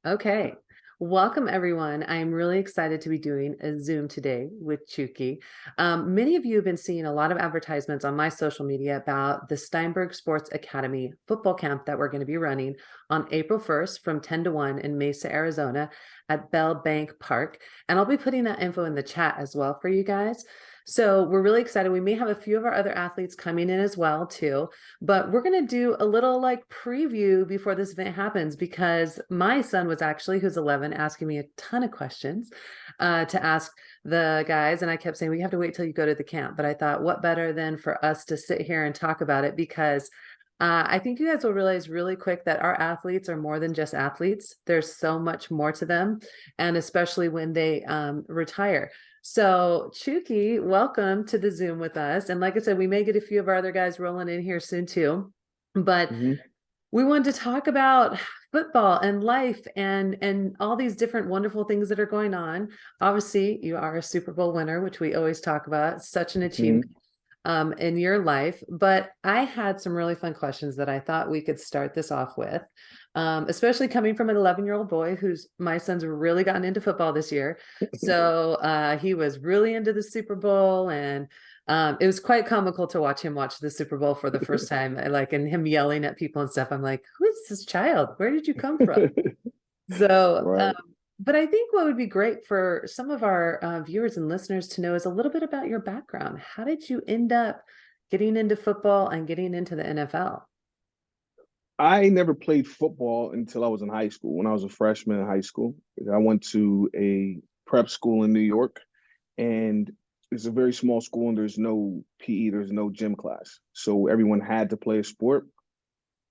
Okay. Welcome, everyone. I'm really excited to be doing a Zoom today with Chuki. Many of you have been seeing a lot of advertisements on my social media about the Steinberg Sports Academy football camp that we're going to be running on April 1st from 10 to 1 in Mesa, Arizona at Bell Bank Park. And I'll be putting that info in the chat as well for you guys. So we're really excited. We may have a few of our other athletes coming in as well, too. But we're going to do a little like preview before this event happens because my son was actually, who's 11, asking me a ton of questions to ask the guys. And I kept saying, we have to wait till you go to the camp. But I thought, what better than for us to sit here and talk about it? Because I think you guys will realize really quick that our athletes are more than just athletes. There's so much more to them, and especially when they retire. So, Chuki, welcome to the Zoom with us. And like I said, we may get a few of our other guys rolling in here soon too. But we wanted to talk about football and life and all these different wonderful things that are going on. Obviously, you are a Super Bowl winner, which we always talk about. Such an achievement in your life. But I had some really fun questions that I thought we could start this off with, especially coming from an 11-year-old boy who's my son's really gotten into football this year. So he was really into the Super Bowl, and it was quite comical to watch him watch the Super Bowl for the first time, like, and him yelling at people and stuff. I'm like, who is this child? Where did you come from? So, Right. but I think what would be great for some of our viewers and listeners to know is a little bit about your background. How did you end up getting into football and getting into the NFL? I never played football until I was in high school. When I was a freshman in high school, I went to a prep school in New York, and it's a very small school, and there's no PE, there's no gym class. So everyone had to play a sport.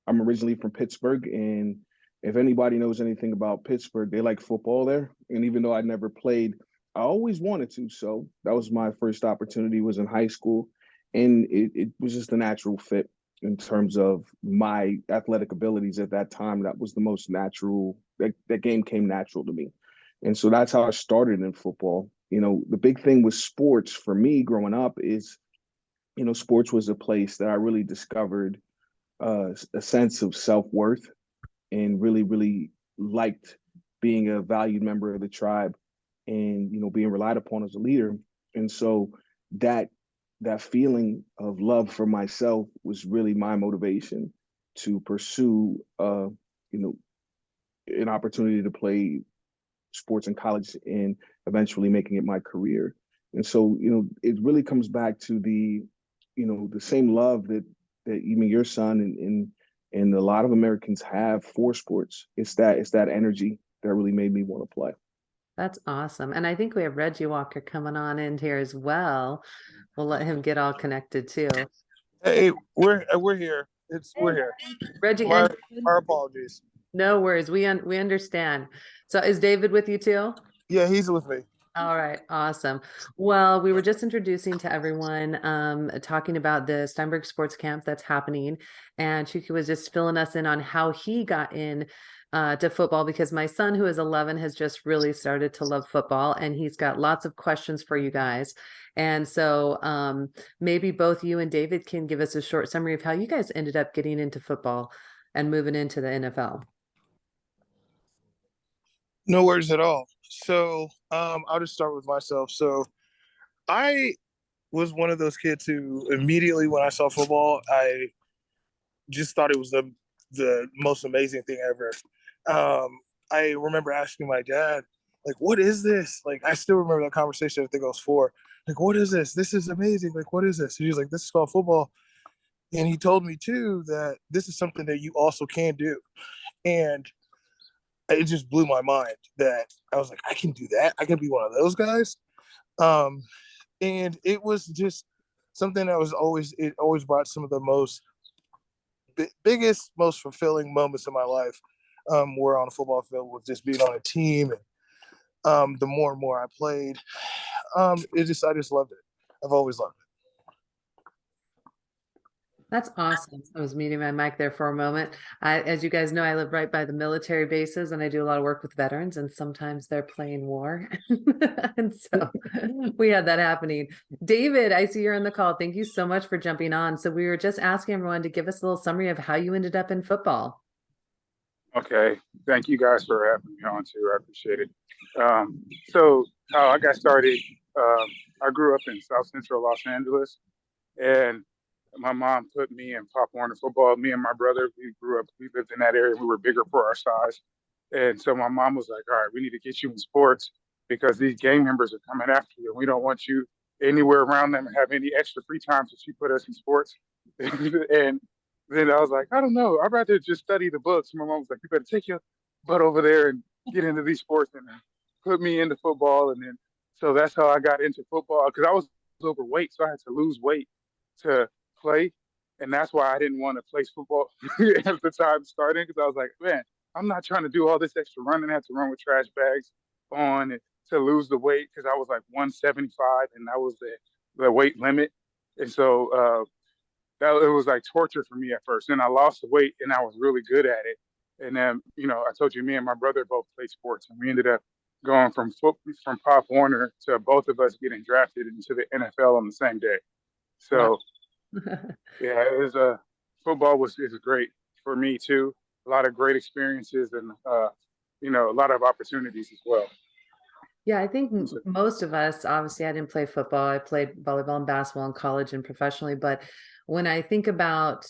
I'm originally from Pittsburgh, and if anybody knows anything about Pittsburgh, they like football there. And even though I never played, I always wanted to. So that was my first opportunity, was in high school. And it was just a natural fit in terms of my athletic abilities at that time. That was the most natural, that game came natural to me. And so that's how I started in football. The big thing with sports for me growing up is, sports was a place that I really discovered a sense of self-worth, and really, really liked being a valued member of the tribe, and being relied upon as a leader. And so that that feeling of love for myself was really my motivation to pursue you know an opportunity to play sports in college and eventually making it my career. And so it really comes back to the same love that even your son and a lot of Americans have for sports. It's that energy that really made me want to play. That's awesome. And I think we have Reggie Walker coming on in here as well. We'll let him get all connected too. Hey, we're here. We're here. Reggie My and our apologies. no worries. We understand. So is David with you too? Yeah, he's with me. All right, awesome. Well, we were just introducing to everyone, talking about the Steinberg Sports Camp that's happening, and Chuki was just filling us in on how he got in to football because my son, who is 11, has just really started to love football, and he's got lots of questions for you guys. And so maybe both you and David can give us a short summary of how you guys ended up getting into football and moving into the NFL. No worries at all. So, I'll just start with myself. So, I was one of those kids who immediately when I saw football, I just thought it was the most amazing thing ever. I remember asking my dad, like, "What is this?" Like, I still remember that conversation. I think I was 4. Like, "What is this? This is amazing. Like, what is this?" And he was like, "This is called football." And he told me too that this is something that you also can do. And it just blew my mind that I was like, I can do that. I can be one of those guys. Um, and it was just something that it always brought some of the biggest, most fulfilling moments of my life. Were on a football field with just being on a team. And the more and more I played, I just loved it. I've always loved it. That's awesome. I was muting my mic there for a moment. As you guys know, I live right by the military bases and I do a lot of work with veterans, and sometimes they're playing war. And so we had that happening. David, I see you're on the call. Thank you so much for jumping on. So we were just asking everyone to give us a little summary of how you ended up in football. Okay. Thank you guys for having me on too. I appreciate it. So how I got started, um, I grew up in South Central Los Angeles, and my mom put me in Pop Warner football. Me and my brother, we lived in that area. We were bigger for our size. And so my mom was like, all right, we need to get you in sports because these gang members are coming after you. And we don't want you anywhere around them and have any extra free time. So she put us in sports. And then I was like, I don't know. I'd rather just study the books. My mom was like, you better take your butt over there and get into these sports and put me into football. And then so that's how I got into football because I was overweight. So I had to lose weight to play. And that's why I didn't want to play football at the time starting because I was like, man, I'm not trying to do all this extra running. I had to run with trash bags on to lose the weight because I was like 175 and that was the weight limit. And so that it was like torture for me at first. And I lost the weight and I was really good at it. And then, I told you, me and my brother both played sports and we ended up going from Pop Warner to both of us getting drafted into the NFL on the same day. Wow. So yeah, it was football was is great for me too. A lot of great experiences and a lot of opportunities as well. Yeah, I think most of us, obviously, I didn't play football. I played volleyball and basketball in college and professionally. But when I think about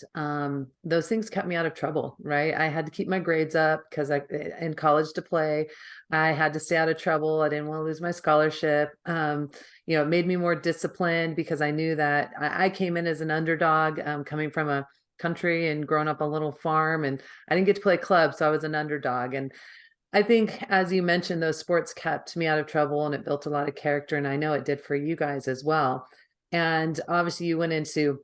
those things kept me out of trouble, right? I had to keep my grades up because in college to play, I had to stay out of trouble. I didn't want to lose my scholarship. It made me more disciplined because I knew that I came in as an underdog, coming from a country and growing up on a little farm, and I didn't get to play club, so I was an underdog. And I think, as you mentioned, those sports kept me out of trouble and it built a lot of character. And I know it did for you guys as well. And obviously, you went into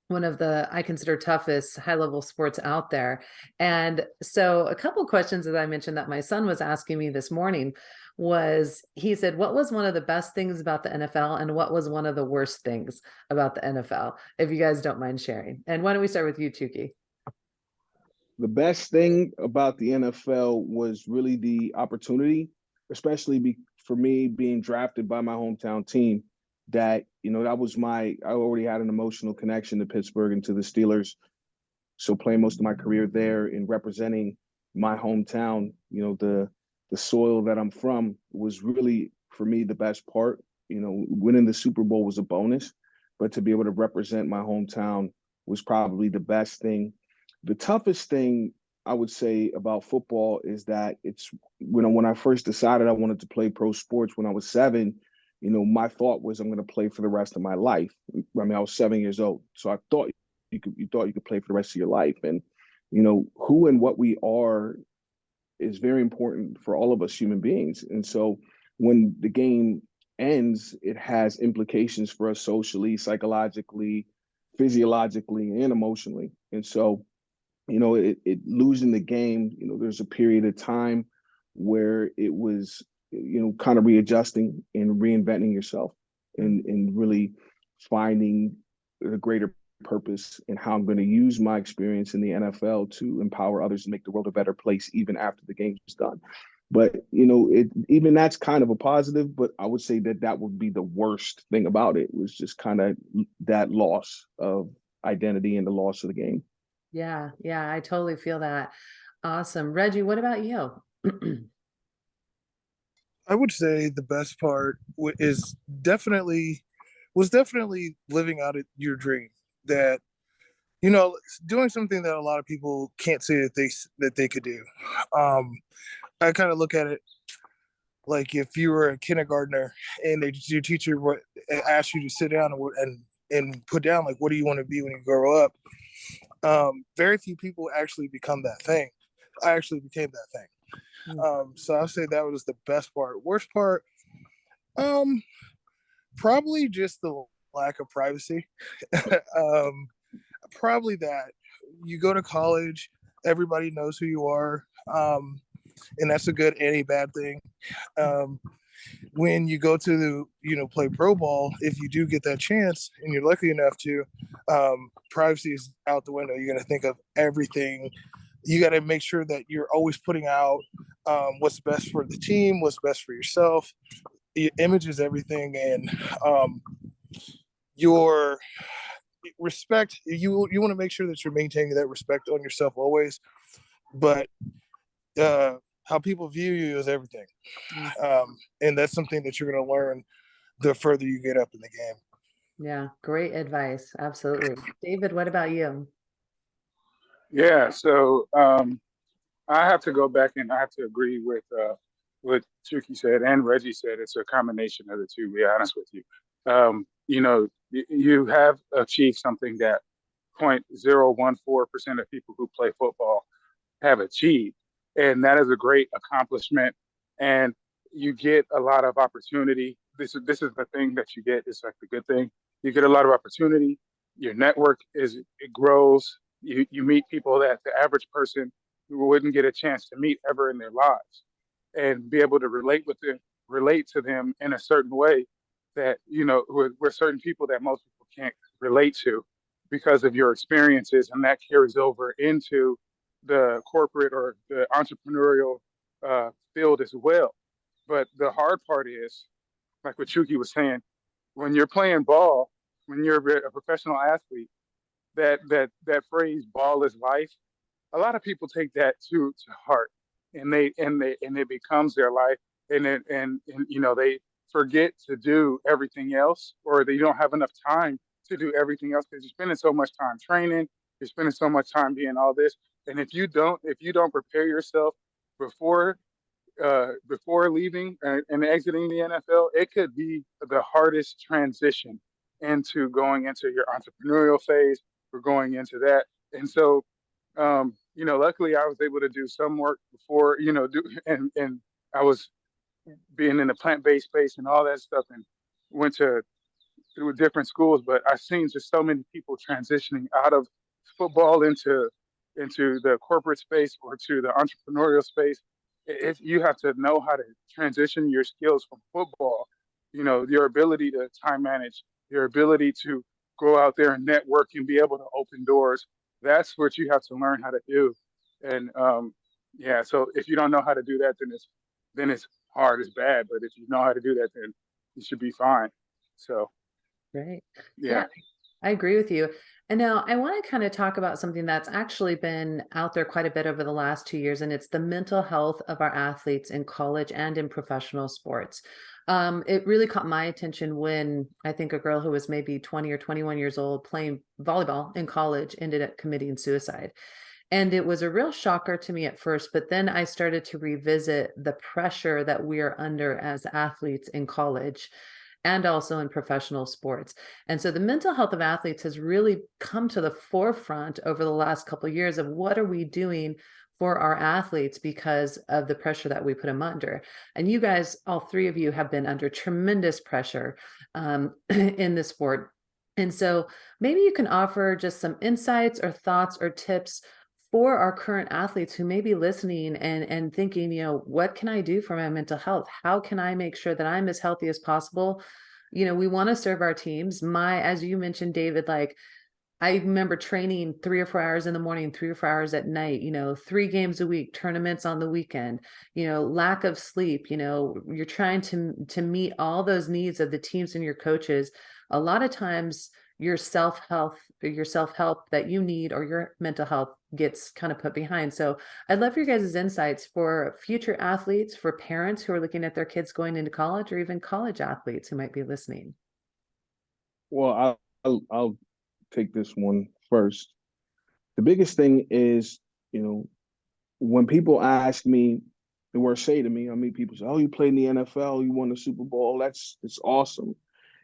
one of the, I consider, toughest high level sports out there. And so, a couple of questions that I mentioned that my son was asking me this morning was he said, what was one of the best things about the NFL and what was one of the worst things about the NFL? If you guys don't mind sharing. And why don't we start with you, Chuki? The best thing about the NFL was really the opportunity, especially for me being drafted by my hometown team. That was I already had an emotional connection to Pittsburgh and to the Steelers. So playing most of my career there and representing my hometown, the soil that I'm from was really for me the best part. Winning the Super Bowl was a bonus, but to be able to represent my hometown was probably the best thing. The toughest thing I would say about football is that it's when I first decided I wanted to play pro sports when I was 7, my thought was I'm going to play for the rest of my life. I mean, I was 7 years old, so I thought you thought you could play for the rest of your life, and who and what we are is very important for all of us human beings. And so when the game ends, it has implications for us socially, psychologically, physiologically, and emotionally. And so it losing the game, there's a period of time where it was, kind of readjusting and reinventing yourself and really finding a greater purpose in how I'm going to use my experience in the NFL to empower others to make the world a better place even after the game's done. But even that's kind of a positive, but I would say that would be the worst thing about it was just kind of that loss of identity and the loss of the game. Yeah, I totally feel that. Awesome. Reggie, what about you? I would say the best part is definitely living out your dream. That doing something that a lot of people can't say that they could do. Um, I kind of look at it like if you were a kindergartner and your teacher asked you to sit down and put down like what do you want to be when you grow up. Very few people actually become that thing. I actually became that thing. So I'll say that was the best part. Worst part, um, probably just the lack of privacy. Probably that you go to college, everybody knows who you are, and that's a good and a bad thing. Um, when you go to play pro ball, if you do get that chance and you're lucky enough to, privacy is out the window. You're gonna think of everything. You got to make sure that you're always putting out what's best for the team, what's best for yourself. Your image is everything, and your respect. You want to make sure that you're maintaining that respect on yourself always. But how people view you is everything. Mm. And that's something that you're going to learn the further you get up in the game. Yeah, great advice. Absolutely. David, what about you? Yeah, so I have to go back and I have to agree with what Chucky said and Reggie said. It's a combination of the two, to be honest with you. You have achieved something that 0.014% of people who play football have achieved. And that is a great accomplishment. And you get a lot of opportunity. This is the thing that you get. It's like the good thing. You get a lot of opportunity. Your network it grows. You meet people that the average person who wouldn't get a chance to meet ever in their lives, and be able to relate to them in a certain way that we're certain people that most people can't relate to because of your experiences, and that carries over into the corporate or the entrepreneurial field as well. But the hard part is, like what Chuki was saying, when you're playing ball, when you're a professional athlete, that phrase "ball is life," a lot of people take that to heart, and it becomes their life, and they forget to do everything else, or they don't have enough time to do everything else because you're spending so much time training, you're spending so much time being all this, and if you don't prepare yourself before before leaving and exiting the NFL, it could be the hardest transition into going into your entrepreneurial phase or going into that. And so, luckily I was able to do some work before, and I was being in the plant-based space and all that stuff, and went to through different schools. But I've seen just so many people transitioning out of football into the corporate space or to the entrepreneurial space. If you have to know how to transition your skills from football, your ability to time manage, your ability to go out there and network and be able to open doors. That's what you have to learn how to do. And yeah, so if you don't know how to do that, then it's hard, it's bad. But if you know how to do that, then you should be fine. So Great. Yeah, yeah. I agree with you. And now I want to kind of talk about something that's actually been out there quite a bit over the last 2 years, and it's the mental health of our athletes in college and in professional sports. It really caught my attention when I think a girl who was maybe 20 or 21 years old playing volleyball in college ended up committing suicide. And it was a real shocker to me at first, but then I started to revisit the pressure that we are under as athletes in college and also in professional sports. And so the mental health of athletes has really come to the forefront over the last couple of years of what are we doing for our athletes because of the pressure that we put them under. And you guys, all three of you, have been under tremendous pressure in the sport. And so maybe you can offer just some insights or thoughts or tips for our current athletes who may be listening and thinking, what can I do for my mental health? How can I make sure that I'm as healthy as possible? We want to serve our teams. As you mentioned, David, like I remember training 3 or 4 hours in the morning, 3 or 4 hours at night, 3 games a week, tournaments on the weekend, lack of sleep, you're trying to meet all those needs of the teams and your coaches. A lot of times your self-help that you need or your mental health gets kind of put behind. So I'd love your guys' insights for future athletes, for parents who are looking at their kids going into college, or even college athletes who might be listening. Well, I'll take this one first. The biggest thing is, when people ask me or say to me, I meet people say, "Oh, you played in the NFL, you won the Super Bowl. It's awesome,"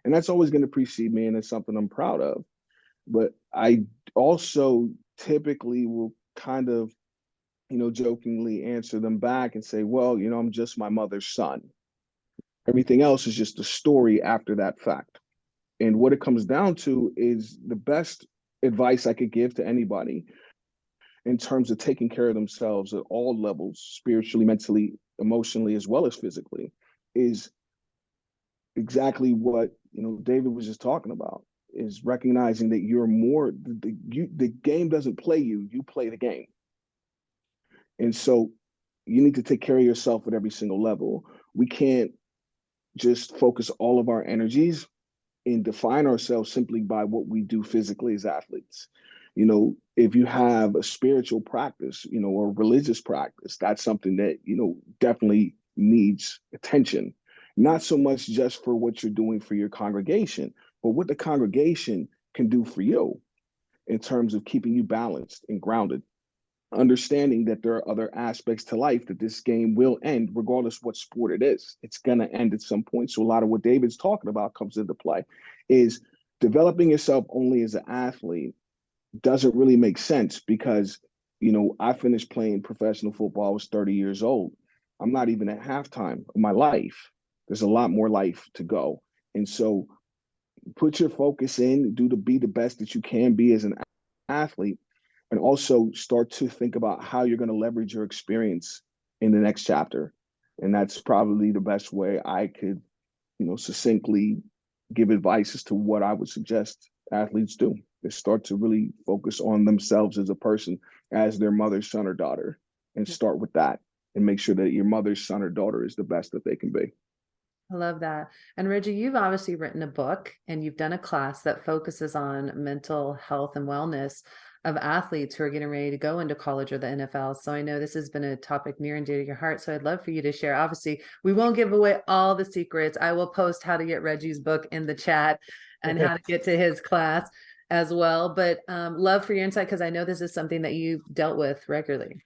and that's always going to precede me, and it's something I'm proud of. But I also typically will kind of, jokingly answer them back and say, "Well, I'm just my mother's son. Everything else is just a story after that fact." And what it comes down to is the best advice I could give to anybody in terms of taking care of themselves at all levels, spiritually, mentally, emotionally, as well as physically, is exactly what David was just talking about, is recognizing that you're more the game doesn't play you, you play the game. And so you need to take care of yourself at every single level. We can't just focus all of our energies and define ourselves simply by what we do physically as athletes. If you have a spiritual practice, or religious practice, that's something that, definitely needs attention. Not so much just for what you're doing for your congregation, but what the congregation can do for you in terms of keeping you balanced and grounded, understanding that there are other aspects to life, that this game will end regardless what sport it is. It's going to end at some point. So a lot of what David's talking about comes into play. Is developing yourself only as an athlete doesn't really make sense, because I finished playing professional football. I was 30 years old. I'm not even at halftime of my life. There's a lot more life to go. And so put your focus in, be the best that you can be as an athlete, and also start to think about how you're going to leverage your experience in the next chapter. And that's probably the best way I could, succinctly give advice as to what I would suggest athletes do. Is start to really focus on themselves as a person, as their mother's son or daughter, and start with that, and make sure that your mother's son or daughter is the best that they can be. I love that. And Reggie, you've obviously written a book and you've done a class that focuses on mental health and wellness of athletes who are getting ready to go into college or the NFL. So I know this has been a topic near and dear to your heart. So I'd love for you to share. Obviously, we won't give away all the secrets. I will post how to get Reggie's book in the chat and how to get to his class as well. But love for your insight, because I know this is something that you've dealt with regularly.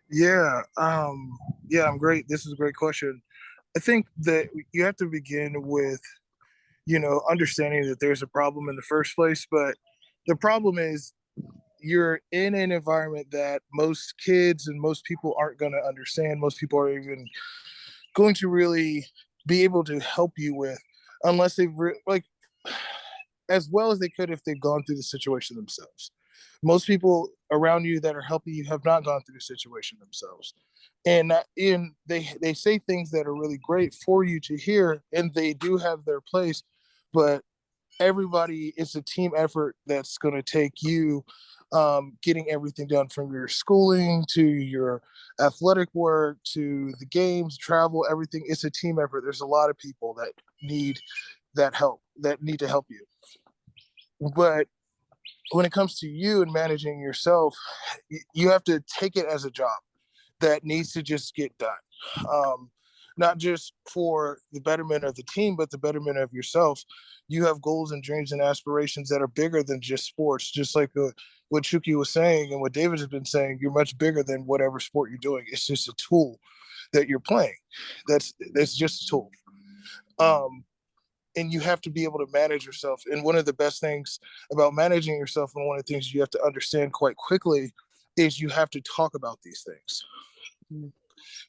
Yeah. I'm great. This is a great question. I think that you have to begin with, understanding that there's a problem in the first place. But the problem is you're in an environment that most kids and most people aren't going to understand. Most people are even going to really be able to help you with, unless they've as well as they could if they've gone through the situation themselves. Most people around you that are helping you have not gone through the situation themselves. And they say things that are really great for you to hear, and they do have their place, but everybody, it's a team effort that's going to take you getting everything done, from your schooling to your athletic work to the games, travel, everything. It's a team effort. There's a lot of people that need need to help you. But when it comes to you and managing yourself, you have to take it as a job that needs to just get done. Not just for the betterment of the team, but the betterment of yourself. You have goals and dreams and aspirations that are bigger than just sports. Just like what Chucky was saying and what David has been saying, you're much bigger than whatever sport you're doing. It's just a tool that you're playing. That's just a tool. And you have to be able to manage yourself. And one of the best things about managing yourself, and one of the things you have to understand quite quickly, is you have to talk about these things. Mm.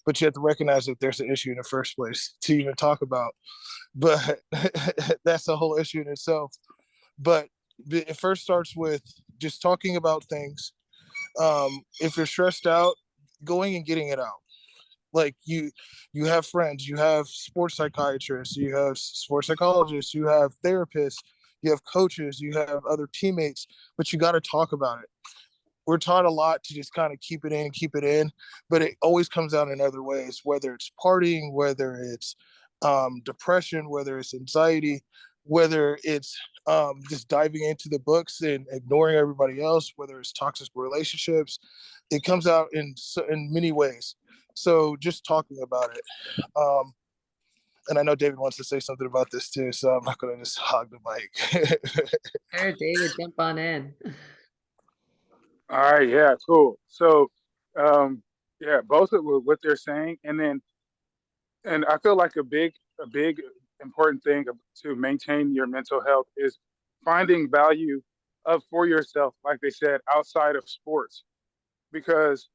But you have to recognize that there's an issue in the first place to even talk about. But that's the whole issue in itself. But it first starts with just talking about things. If you're stressed out, going and getting it out. Like you have friends, you have sports psychiatrists, you have sports psychologists, you have therapists, you have coaches, you have other teammates, but you got to talk about it. We're taught a lot to just kind of keep it in, but it always comes out in other ways, whether it's partying, whether it's depression, whether it's anxiety, whether it's just diving into the books and ignoring everybody else, whether it's toxic relationships. It comes out in many ways. So just talking about it. And I know David wants to say something about this too, so I'm not going to just hog the mic. Sure, David, jump on in. All right, yeah, cool. So, both of what they're saying, and I feel like a big important thing to maintain your mental health is finding value for yourself, like they said, outside of sports, because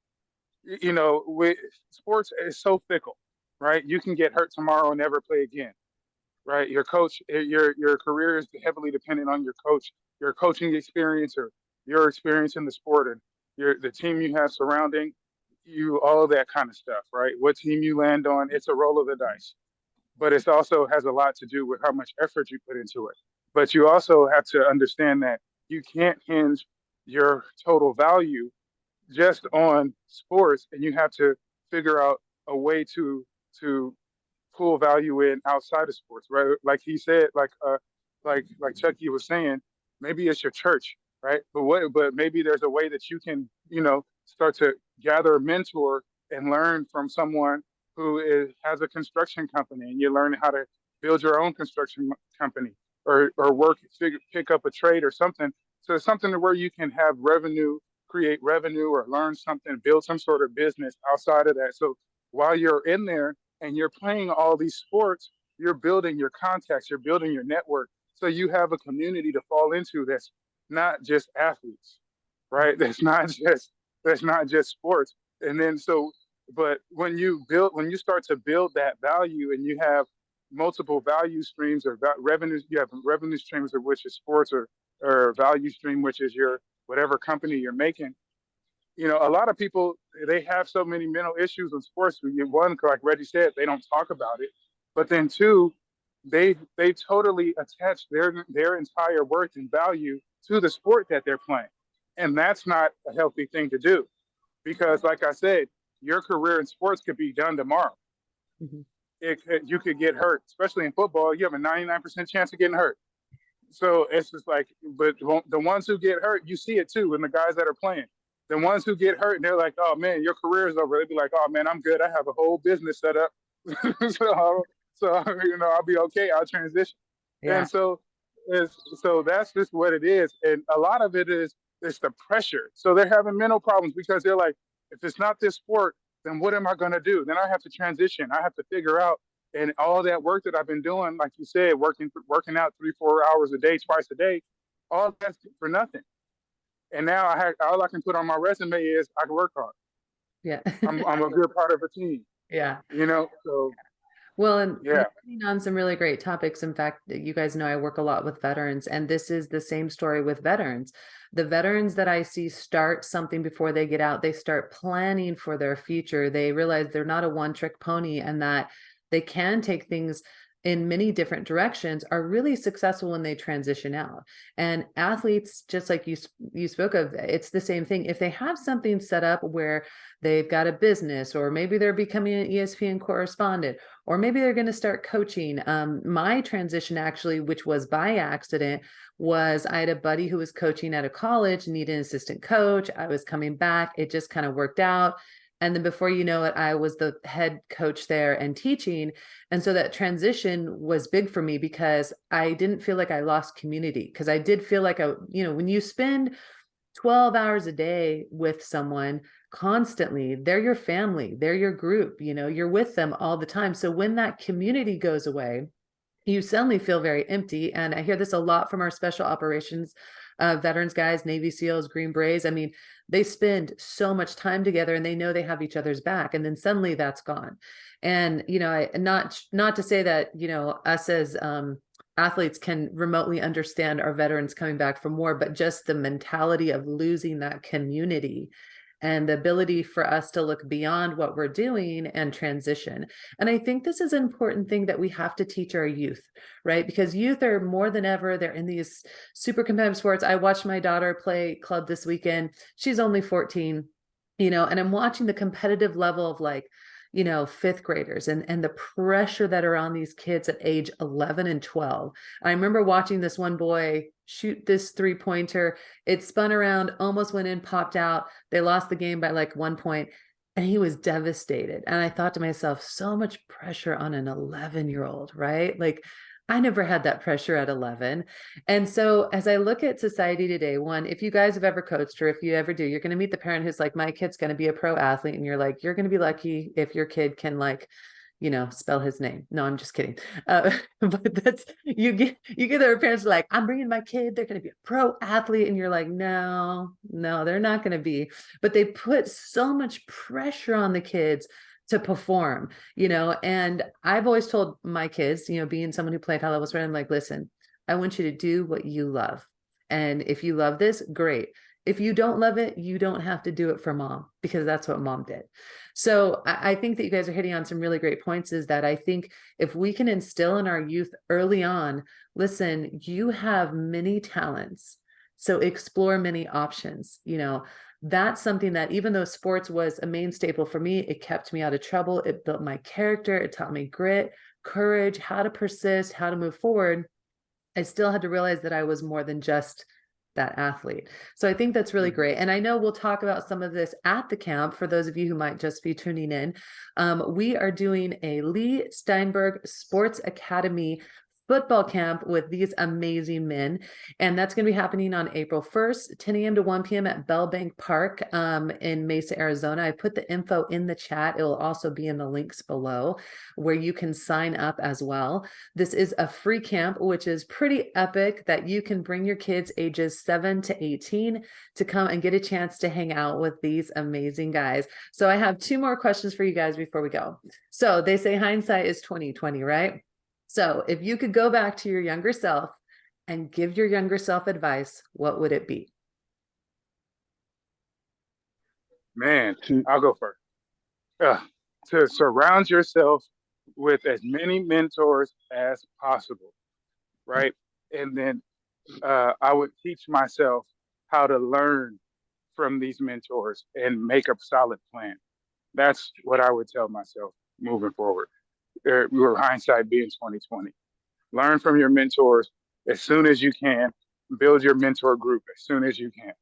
sports is so fickle, right? You can get hurt tomorrow and never play again, right? Your coach, your career is heavily dependent on your coach, your coaching experience, or your experience in the sport, and the team you have surrounding you, all of that kind of stuff, right? What team you land on, it's a roll of the dice. But it also has a lot to do with how much effort you put into it. But you also have to understand that you can't hinge your total value just on sports, and you have to figure out a way to pull value in outside of sports, right? Like he said, like Chucky was saying, maybe it's your church, right? But maybe there's a way that you can, start to gather a mentor and learn from someone who has a construction company, and you learn how to build your own construction company, or pick up a trade or something. So it's something where you can have revenue, create revenue, or learn something, build some sort of business outside of that. So while you're in there and you're playing all these sports, you're building your contacts, you're building your network. So you have a community to fall into that's not just athletes, right? That's not just sports. And then but when you start to build that value, and you have multiple value streams or revenues, you have revenue streams, of which is sports, or value stream, which is your whatever company you're making. A lot of people, they have so many mental issues in sports. One, like Reggie said, they don't talk about it. But then two, they totally attach their entire worth and value to the sport that they're playing. And that's not a healthy thing to do, because like I said, your career in sports could be done tomorrow. Mm-hmm. You could get hurt, especially in football. You have a 99% chance of getting hurt. So it's just like, but the ones who get hurt, you see it too in the guys that are playing. The ones who get hurt, and they're like, "Oh man, your career is over." They'd be like, "Oh man, I'm good. I have a whole business set up, so I'll be okay. I'll transition." Yeah. And so that's just what it is. And a lot of it's the pressure. So they're having mental problems because they're like, if it's not this sport, then what am I going to do? Then I have to transition. I have to figure out. And all that work that I've been doing, like you said, working out 3-4 hours a day, twice a day, all that's for nothing. And now all I can put on my resume is I can work hard. Yeah. I'm a good part of a team. Yeah. So. Well, and Yeah. hitting on some really great topics. In fact, you guys know I work a lot with veterans, and this is the same story with veterans. The veterans that I see start something before they get out, they start planning for their future. They realize they're not a one-trick pony, and that they can take things in many different directions, are really successful when they transition out. And athletes, just like you spoke of, it's the same thing. If they have something set up where they've got a business, or maybe they're becoming an ESPN correspondent, or maybe they're going to start coaching. My transition, actually, which was by accident, was I had a buddy who was coaching at a college, needed an assistant coach. I was coming back. It just kind of worked out. And then before you know it, I was the head coach there and teaching. And so that transition was big for me, because I didn't feel like I lost community, because I did feel like when you spend 12 hours a day with someone constantly, they're your family, they're your group, you're with them all the time. So when that community goes away, you suddenly feel very empty. And I hear this a lot from our special operations veterans guys, Navy SEALs, Green Berets. I mean, they spend so much time together, and they know they have each other's back, and then suddenly that's gone. And not to say that us as athletes can remotely understand our veterans coming back from war, but just the mentality of losing that community and the ability for us to look beyond what we're doing and transition. And I think this is an important thing that we have to teach our youth, right? Because youth are more than ever, they're in these super competitive sports. I watched my daughter play club this weekend. She's only 14, and I'm watching the competitive level of fifth graders and the pressure that are on these kids at age 11 and 12. I remember watching this one boy shoot this 3-pointer. It spun around, almost went in, popped out. They lost the game by 1 point, and he was devastated. And I thought to myself, so much pressure on an 11-year-old, right? I never had that pressure at 11. And so as I look at society today, one, if you guys have ever coached, or if you ever do, you're going to meet the parent who's like, my kid's going to be a pro athlete. And you're like, you're going to be lucky if your kid can spell his name. No, I'm just kidding. But that's, you get their parents like, I'm bringing my kid, they're going to be a pro athlete. And you're like, no, they're not going to be. But they put so much pressure on the kids to perform, and I've always told my kids, being someone who played high level sport, I'm like, listen, I want you to do what you love. And if you love this, great. If you don't love it, you don't have to do it for mom, because that's what mom did. So I think that you guys are hitting on some really great points, is that I think if we can instill in our youth early on, listen, you have many talents, so explore many options. That's something that, even though sports was a main staple for me, it kept me out of trouble. It built my character. It taught me grit, courage, how to persist, how to move forward. I still had to realize that I was more than just that athlete. So I think that's really great. And I know we'll talk about some of this at the camp for those of you who might just be tuning in. We are doing a Lee Steinberg Sports Academy football camp with these amazing men. And that's going to be happening on April 1st, 10 a.m. to 1 p.m. at Bell Bank Park in Mesa, Arizona. I put the info in the chat. It will also be in the links below where you can sign up as well. This is a free camp, which is pretty epic, that you can bring your kids ages 7 to 18 to come and get a chance to hang out with these amazing guys. So I have 2 more questions for you guys before we go. So they say hindsight is 20/20, right? So if you could go back to your younger self and give your younger self advice, what would it be? Man, I'll go first. To surround yourself with as many mentors as possible, right? And then I would teach myself how to learn from these mentors and make a solid plan. That's what I would tell myself moving forward. Your hindsight being 20/20. Learn from your mentors as soon as you can. Build your mentor group as soon as you can.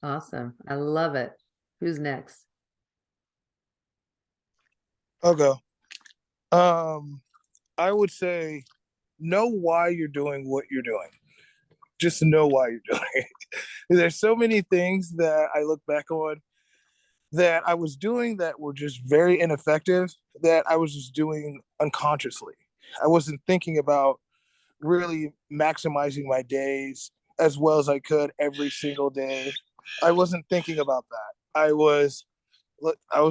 Awesome. I love it. Who's next? I'll go. I would say know why you're doing what you're doing. Just know why you're doing it. There's so many things that I look back on that I was doing that were just very ineffective, that I was just doing unconsciously. I wasn't thinking about really maximizing my days as well as I could every single day. I wasn't thinking about that. I was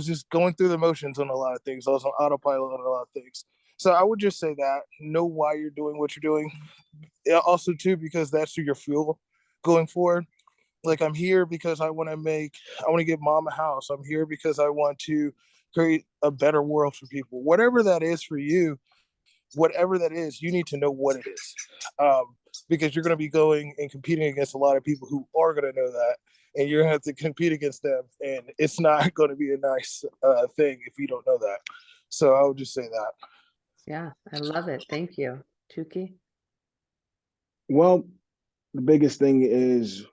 just going through the motions on a lot of things. I was on autopilot on a lot of things. So I would just say that know why you're doing what you're doing. Also too, because that's your fuel going forward. Like I'm here because I want to give mom a house. I'm here because I want to create a better world for people. Whatever that is for you, whatever that is, you need to know what it is. Because you're going to be going and competing against a lot of people who are going to know that. And you're going to have to compete against them. And it's not going to be a nice thing if you don't know that. So I would just say that. Yeah, I love it. Thank you. Chuki? Well, the biggest thing is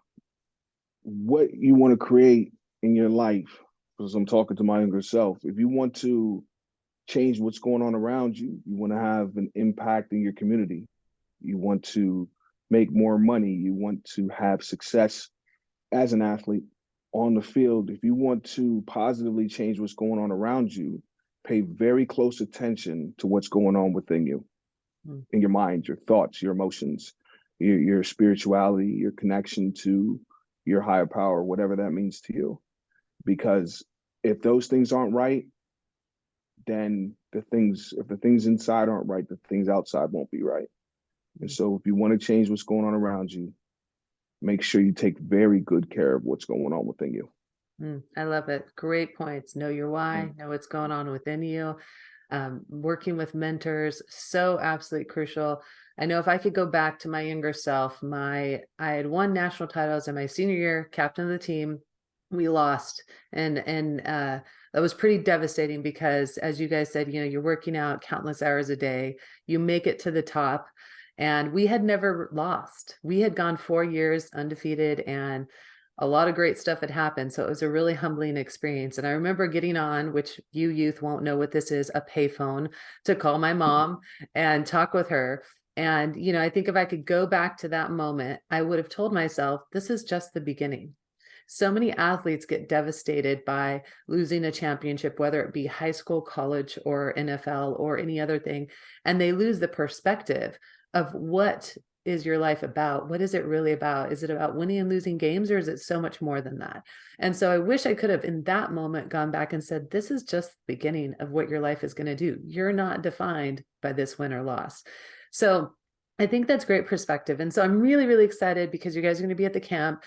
what you want to create in your life. Because I'm talking to my younger self. If you want to change what's going on around you, you want to have an impact in your community. You want to make more money. You want to have success as an athlete on the field. If you want to positively change what's going on around you, pay very close attention to what's going on within you, in your mind, your thoughts, your emotions, your spirituality, your connection to your higher power, whatever that means to you. Because if those things aren't right, then if the things inside aren't right, the things outside won't be right. And so if you want to change what's going on around you, make sure you take very good care of what's going on within you. I love it. Great points. Know your why, know what's going on within you. Working with mentors, so absolutely crucial. I know if I could go back to my younger self, I had won national titles in my senior year, captain of the team. We lost. And that was pretty devastating because, as you guys said, you're working out countless hours a day, you make it to the top. And we had never lost. We had gone 4 years undefeated, and a lot of great stuff had happened. So it was a really humbling experience. And I remember getting on, which you youth won't know what this is, a payphone, to call my mom and talk with her. And, I think if I could go back to that moment, I would have told myself, this is just the beginning. So many athletes get devastated by losing a championship, whether it be high school, college, or NFL, or any other thing. And they lose the perspective of what is your life about? What is it really about? Is it about winning and losing games, or is it so much more than that? And so I wish I could have in that moment gone back and said, this is just the beginning of what your life is going to do. You're not defined by this win or loss. So I think that's great perspective. And so I'm really, really excited because you guys are going to be at the camp.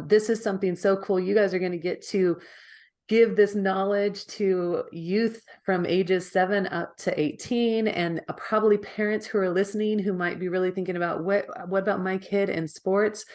This is something so cool. You guys are going to get to give this knowledge to youth from ages 7 up to 18, and probably parents who are listening who might be really thinking about what about my kid in sports.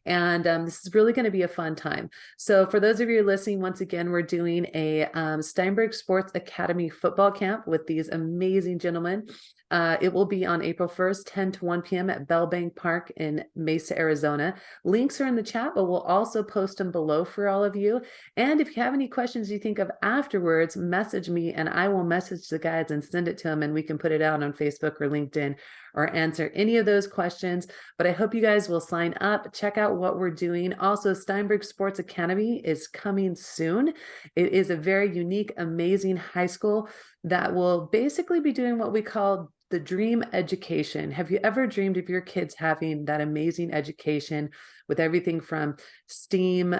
And this is really going to be a fun time. So for those of you listening, once again, we're doing a Steinberg Sports Academy football camp with these amazing gentlemen. It will be on April 1st, 10 to 1 p.m. at Bell Bank Park in Mesa, Arizona. Links are in the chat, but we'll also post them below for all of you. And if you have any questions you think of afterwards, message me and I will message the guys and send it to them, and we can put it out on Facebook or LinkedIn or answer any of those questions. But I hope you guys will sign up, check out what we're doing. Also, Steinberg Sports Academy is coming soon. It is a very unique, amazing high school that will basically be doing what we call the dream education. Have you ever dreamed of your kids having that amazing education with everything from STEAM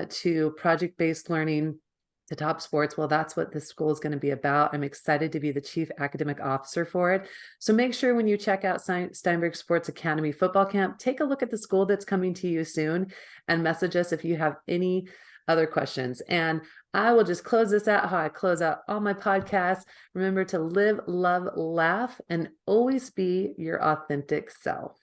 to project-based learning to top sports? Well, that's what this school is going to be about. I'm excited to be the chief academic officer for it. So make sure when you check out Steinberg Sports Academy football camp, take a look at the school that's coming to you soon and message us if you have any other questions. And I will just close this out how I close out all my podcasts. Remember to live, love, laugh, and always be your authentic self.